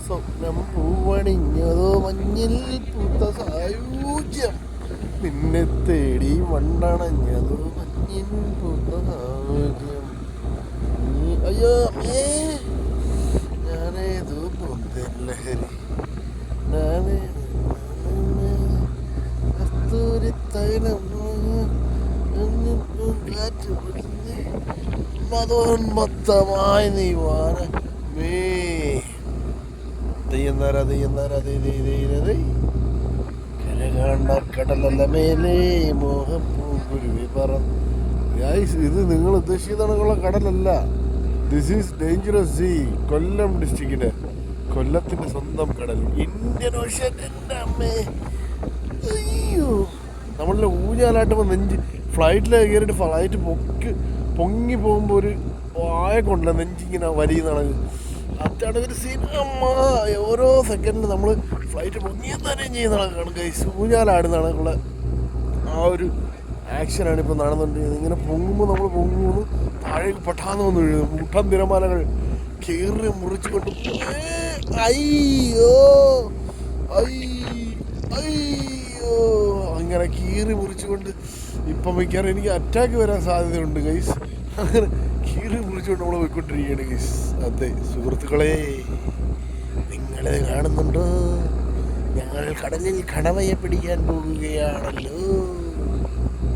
സ്വപ്നം പൂവണിഞ്ഞതോ മഞ്ഞിൽ പൂത്ത സായൂജ്യം നിന്നെ തേടി വണ്ടണഞ്ഞതോ മഞ്ഞിൽ പൂത്ത സായൂജ്യം അയ്യോ ഞാനേതോ പൊന്തൻ ലഹരി കസ്തൂരി തൈലം കാറ്റ് പിടിഞ്ഞ് മതോന്മത്തമായി നീ വാനമേ കരകാണ്ട കടലല്ല മേലേ മോഹപ്പൂങ്കുരുവി പറന്നു. ഇത് നിങ്ങൾ ഉദ്ദേശിക്കുന്ന കടലല്ല. This is dangerous sea. Kollam ഡിസ്ട്രിക്റ്റിലെ കൊല്ലത്തിന്റെ സ്വന്തം കടൽ, ഇന്ത്യൻ ഓഷ്യൻ. എൻ്റെ അമ്മേ, അയ്യോ, നമ്മളുടെ ഊഞ്ഞാലാട്ടുമ്പോൾ നെഞ്ച് ഫ്ലൈറ്റിൽ കയറിയിട്ട് ഫ്ലൈറ്റ് പൊങ്ങി പോകുമ്പോൾ ഒരു വായ കൊണ്ടല്ല നെഞ്ചിങ്ങനെ വലിയുന്നതാണ്. അതാണ് ഒരു സീൻ. അമ്മ ഓരോ സെക്കൻഡിൽ നമ്മൾ ഫ്ലൈറ്റ് പൊങ്ങിയ തന്നെ ചെയ്യുന്നതാണ് കാണും. ഗൈസ്, ഊഞ്ഞാലാടുന്നതാണ് ഉള്ള ആ ഒരു ആക്ഷനാണ് ഇപ്പോൾ നടന്നുകൊണ്ടിരിക്കുന്നത്. ഇങ്ങനെ പൊങ്ങുമ്പോൾ നമ്മൾ പൊങ്ങുന്നു, താഴേക്ക് പെട്ടാന്ന് വന്ന് വീഴുന്നു. മുട്ടൻ തിരമാലകൾ കയറി മുറിച്ച് കൊണ്ട് അയ്യോ അയ്യോ അങ്ങനെ കീറി മുറിച്ചുകൊണ്ട് ഇപ്പം മിക്കവാറും എനിക്ക് അറ്റാക്ക് വരാൻ സാധ്യതയുണ്ട് ഗൈസ്. അങ്ങനെ കീറി മുറിച്ചുകൊണ്ട് നമ്മൾ പോയിക്കൊണ്ടിരിക്കുകയാണ് ഗൈസ്. അതെ സുഹൃത്തുക്കളെ, നിങ്ങളെ കാണുന്നുണ്ടോ? ഞങ്ങൾ കടലിൽ കണവയെ പിടിക്കാൻ പോകുകയാണല്ലോ.